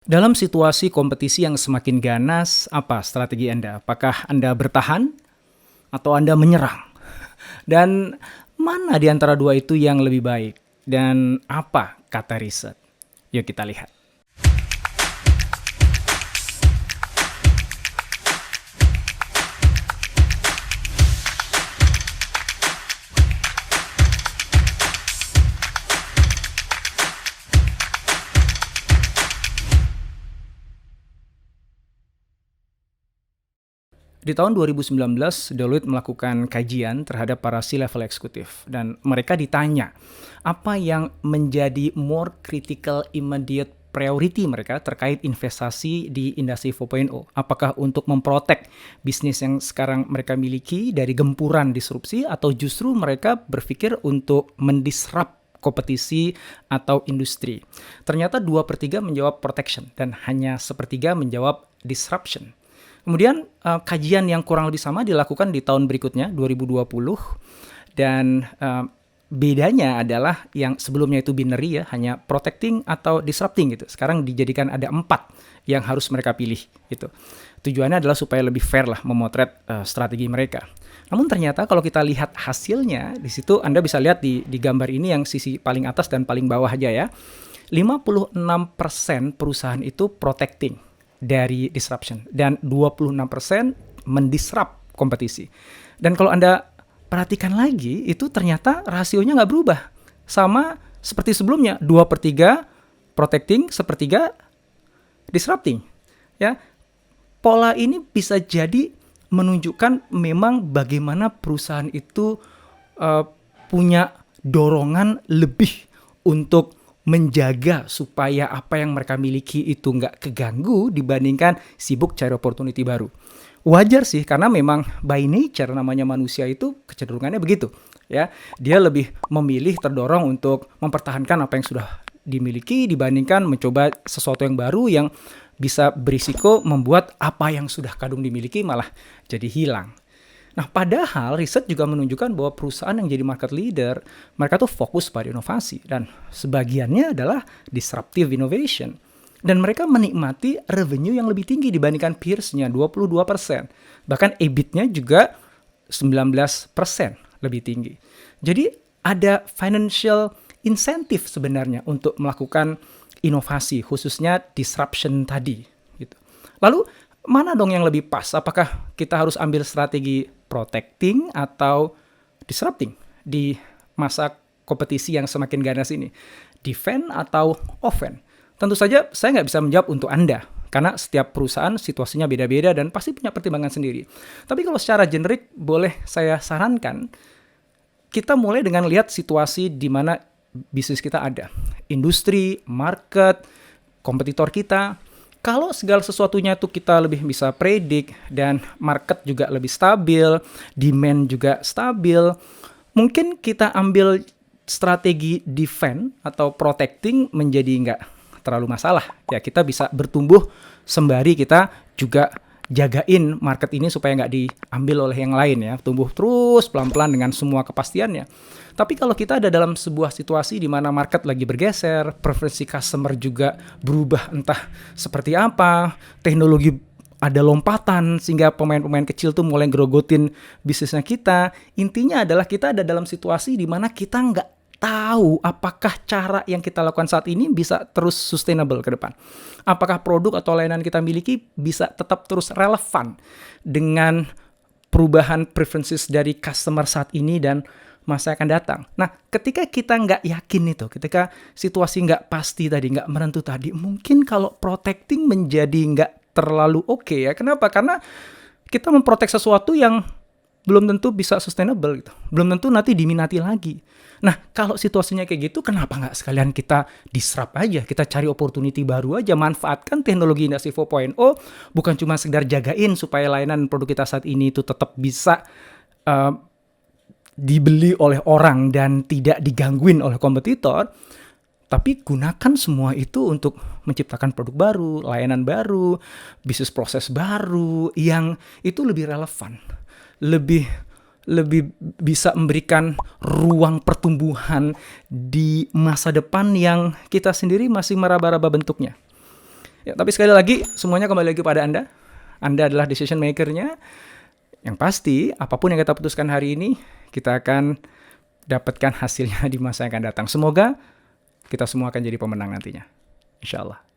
Dalam situasi kompetisi yang semakin ganas, apa strategi Anda? Apakah Anda bertahan atau Anda menyerang? Dan mana di antara dua itu yang lebih baik? Dan apa kata riset? Yuk kita lihat. Di tahun 2019, Deloitte melakukan kajian terhadap para C-level eksekutif dan mereka ditanya apa yang menjadi more critical immediate priority mereka terkait investasi di industri 4.0. Apakah untuk memprotek bisnis yang sekarang mereka miliki dari gempuran disrupsi atau justru mereka berpikir untuk mendisrupt kompetisi atau industri. Ternyata 2/3 menjawab protection dan hanya 1/3 menjawab disruption. Kemudian kajian yang kurang lebih sama dilakukan di tahun berikutnya 2020 dan bedanya adalah yang sebelumnya itu binary ya, hanya protecting atau disrupting gitu. Sekarang dijadikan ada 4 yang harus mereka pilih gitu. Tujuannya adalah supaya lebih fair lah memotret strategi mereka. Namun ternyata kalau kita lihat hasilnya di situ Anda bisa lihat di gambar ini yang sisi paling atas dan paling bawah aja ya. 56% perusahaan itu protecting dari disruption dan 26% mendisrupt kompetisi. Dan kalau Anda perhatikan lagi, itu ternyata rasionya nggak berubah. Sama seperti sebelumnya, 2/3 protecting, 1/3 disrupting. Ya, pola ini bisa jadi menunjukkan memang bagaimana perusahaan itu punya dorongan lebih untuk menjaga supaya apa yang mereka miliki itu nggak keganggu dibandingkan sibuk cari opportunity baru. Wajar sih, karena memang by nature namanya manusia itu kecenderungannya begitu. Ya, dia lebih memilih terdorong untuk mempertahankan apa yang sudah dimiliki dibandingkan mencoba sesuatu yang baru yang bisa berisiko membuat apa yang sudah kadung dimiliki malah jadi hilang. Nah, padahal riset juga menunjukkan bahwa perusahaan yang jadi market leader, mereka tuh fokus pada inovasi dan sebagiannya adalah disruptive innovation. Dan mereka menikmati revenue yang lebih tinggi dibandingkan peers-nya, 22%. Bahkan EBIT-nya juga 19% lebih tinggi. Jadi ada financial incentive sebenarnya untuk melakukan inovasi, khususnya disruption tadi. Gitu. Lalu, mana dong yang lebih pas? Apakah kita harus ambil strategi protecting atau disrupting di masa kompetisi yang semakin ganas ini? Defend atau offend? Tentu saja saya nggak bisa menjawab untuk Anda, karena setiap perusahaan situasinya beda-beda dan pasti punya pertimbangan sendiri. Tapi kalau secara generik boleh saya sarankan, kita mulai dengan lihat situasi di mana bisnis kita ada. Industri, market, kompetitor kita. Kalau segala sesuatunya itu kita lebih bisa predik dan market juga lebih stabil, demand juga stabil, mungkin kita ambil strategi defend atau protecting menjadi nggak terlalu masalah. Ya, kita bisa bertumbuh sembari kita juga jagain market ini supaya nggak diambil oleh yang lain ya. Tumbuh terus pelan-pelan dengan semua kepastiannya. Tapi kalau kita ada dalam sebuah situasi di mana market lagi bergeser, preferensi customer juga berubah entah seperti apa, teknologi ada lompatan sehingga pemain-pemain kecil tuh mulai gerogotin bisnisnya kita. Intinya adalah kita ada dalam situasi di mana kita nggak tahu apakah cara yang kita lakukan saat ini bisa terus sustainable ke depan. Apakah produk atau layanan kita miliki bisa tetap terus relevan dengan perubahan preferences dari customer saat ini dan masa akan datang. Nah, ketika kita nggak yakin itu, ketika situasi nggak pasti tadi, nggak menentu tadi, mungkin kalau protecting menjadi nggak terlalu oke ya. Kenapa? Karena kita memprotek sesuatu yang belum tentu bisa sustainable gitu. Belum tentu nanti diminati lagi. Nah, kalau situasinya kayak gitu, kenapa nggak sekalian kita disrupt aja? Kita cari opportunity baru aja, manfaatkan teknologi industri 4.0, bukan cuma sekedar jagain supaya layanan produk kita saat ini itu tetap bisa dibeli oleh orang dan tidak digangguin oleh kompetitor, tapi gunakan semua itu untuk menciptakan produk baru, layanan baru, bisnis proses baru yang itu lebih relevan, lebih bisa memberikan ruang pertumbuhan di masa depan yang kita sendiri masih meraba-raba bentuknya. Ya, tapi sekali lagi, semuanya kembali lagi pada Anda. Anda adalah decision maker-nya. Yang pasti, apapun yang kita putuskan hari ini, kita akan dapatkan hasilnya di masa yang akan datang. Semoga kita semua akan jadi pemenang nantinya. Insya Allah.